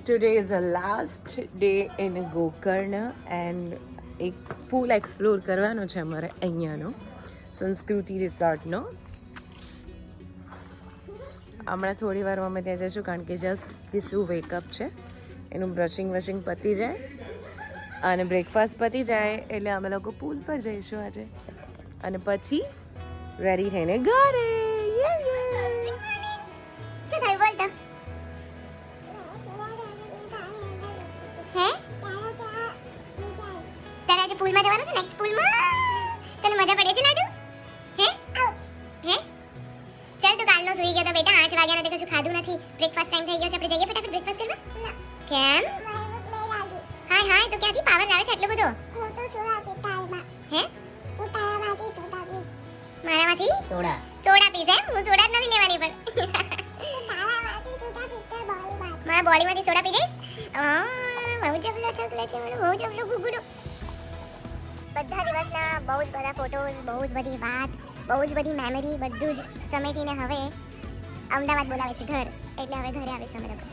Today is the last day in Gokarna and એક પૂલ explore કરવાનો છે અમારે અહીંયાનો સંસ્કૃતિ રિસોર્ટનો. હમણાં થોડી વારમાં અમે ત્યાં જઈશું કારણ કે જસ્ટ કિશુ વેકઅપ છે, એનું બ્રશિંગ વશિંગ પતી જાય અને બ્રેકફાસ્ટ પતી જાય એટલે અમે લોકો પૂલ પર જઈશું આજે અને પછી રેડી થઈને ઘરે. પૂલમાં જવાનું છે નેક્સ્ટ પૂલમાં. તને મજા પડે છે લાડુ? હે હે ચાલ તું કાલનો સુઈ ગયો તો બેટા 8 વાગ્યાના તે કશું ખાધું નથી. બ્રેકફાસ્ટ ટાઈમ થઈ ગયો છે, આપણે જઈએ ફટાફટ બ્રેકફાસ્ટ કરવા. કેમ? હાય હાય તો ક્યાંથી પાવર લાવે છે આટલો બધો? હે મારામાંથી સોડા પીસ એમ? હું સોડા જ નથી લેવાની પણ મારા બોડીમાંથી સોડા પી દઈશ. બહુ જબલો છોકરો છે મારો, બહુ જબલો ગુગુડો. બધા દિવસના બહુ જ બધા ફોટોઝ, બહુ જ બધી વાત, બહુ જ બધી મેમરી, બધું જ સમેટીને હવે અમદાવાદ બોલાવે છે ઘર, એટલે હવે ઘરે આવીશું અમે લોકો.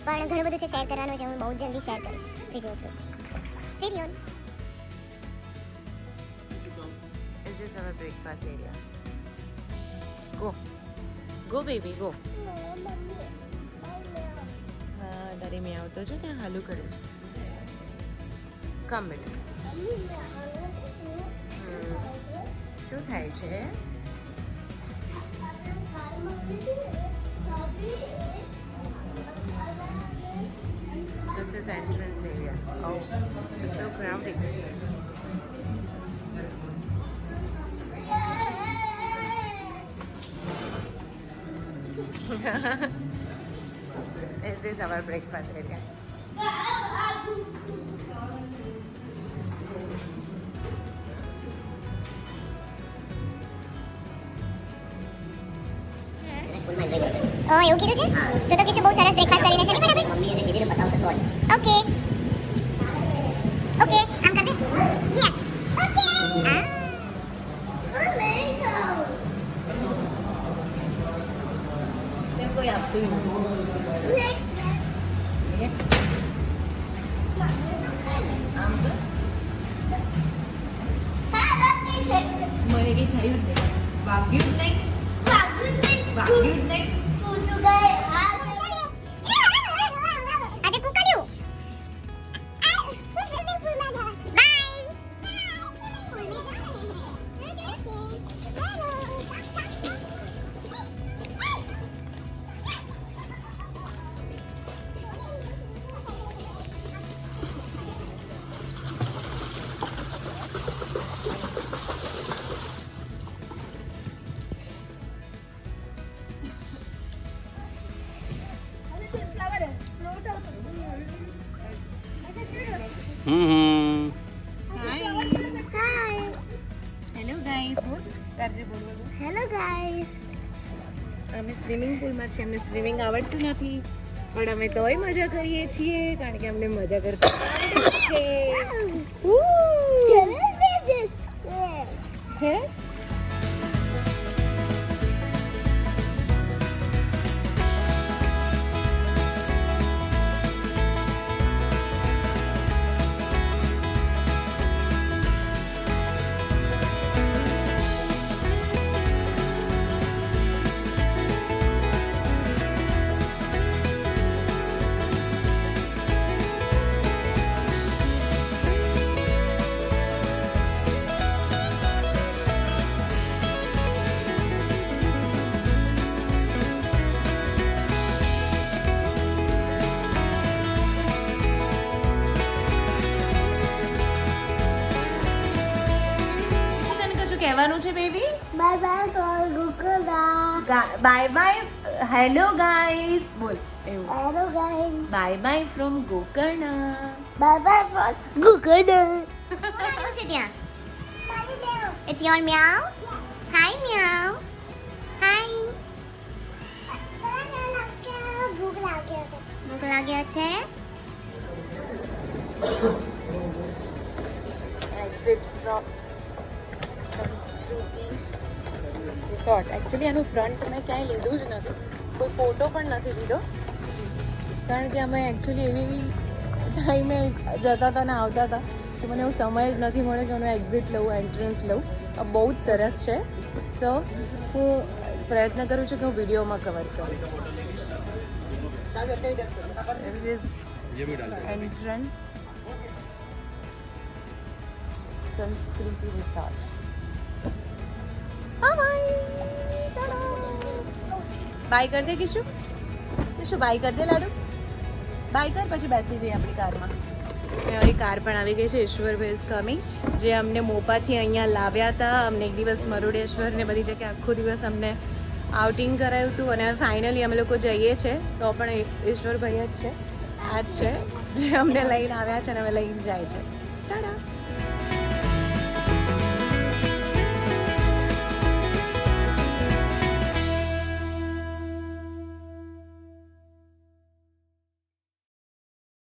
પણ ઘણું બધું છે શેર કરવાનું છે, હું બહુ જલ્દી શેર કરીશ video through. Stay tune. This is our breakfast area. Go baby, go. હા, તારી મેં આવતો છે ત્યાં હાલું કરે છે. કમ બેટા. શું થાય છે? This is entrance area. Oh, it's so crowded. This is our breakfast area. એવું કીધું છે તો কিছু બહુ સરસ બ્રેકફાસ્ટ કરીને છે ને બરાબર. મમ્મી એને કીધું બતાવશે તો. ઓકે ઓકે આમ કર દે. Yes okay. તેમ કોઈ આપતું નથી. આમ કર. મને કંઈ થયું જ નહીં, વાગ્યું જ નહીં, વાગ્યું જ નહીં. આજે કુકલ્યું. હેલો ગાઈસ, બોલ કરજે, બોલ. Hello guys. અમે સ્વિમિંગ પુલમાં છીએ, અમને સ્વિમિંગ આવડતું નથી પણ અમે તોય મજા કરીએ છીએ કારણ કે અમને મજા કરતા આવડે છે. હે કહેવાનું છે બેબી? બાય બાય ફોર ગુકુલા. Bye bye. હેલો ગાઈસ, બોલ એવું. Hello guys. Bye bye from Gokarna. Bye bye for ગુકુલા. કોણ છે ત્યાં? It's your meow. Hi meow. Hi. ભૂખ લાગ્યો છે. Exit from સંસ્કૃતિ રિસોર્ટ. એકચ્યુઅલી આનું ફ્રન્ટ મેં ક્યાંય લીધું જ નથી, કોઈ ફોટો પણ નથી લીધો કારણ કે અમે એકચ્યુઅલી એવી ટાઈમે જતા હતા ને આવતા હતા તો મને એવું સમય જ નથી મળ્યો કે હું એક્ઝિટ લઉં એન્ટ્રન્સ લઉં. બહુ જ સરસ છે. સો હું પ્રયત્ન કરું છું કે હું વિડીયોમાં કવર કરું. એન્ટ્રન્સ સંસ્કૃતિ રિસોર્ટ. બાય કર દે કિશુ. કિશુ બાય કર દે લાડુ. બાય કર પછી બેસી જઈએ આપણી કારમાં. અમારી કાર પણ આવી ગઈ છે. ઈશ્વરભાઈ ઇઝ કમિંગ, જે અમને મોપાથી અહીંયા લાવ્યા હતા. અમને એક દિવસ મરુડેશ્વર ને બધી જગ્યાએ આખો દિવસ અમને આઉટિંગ કરાયું હતું અને ફાઇનલી અમે લોકો જઈએ છીએ. તો પણ ઈશ્વરભાઈ જ છે, આ જ છે જે અમને લઈને આવ્યા છે અને અમે લઈને જાય છે. ટાટા.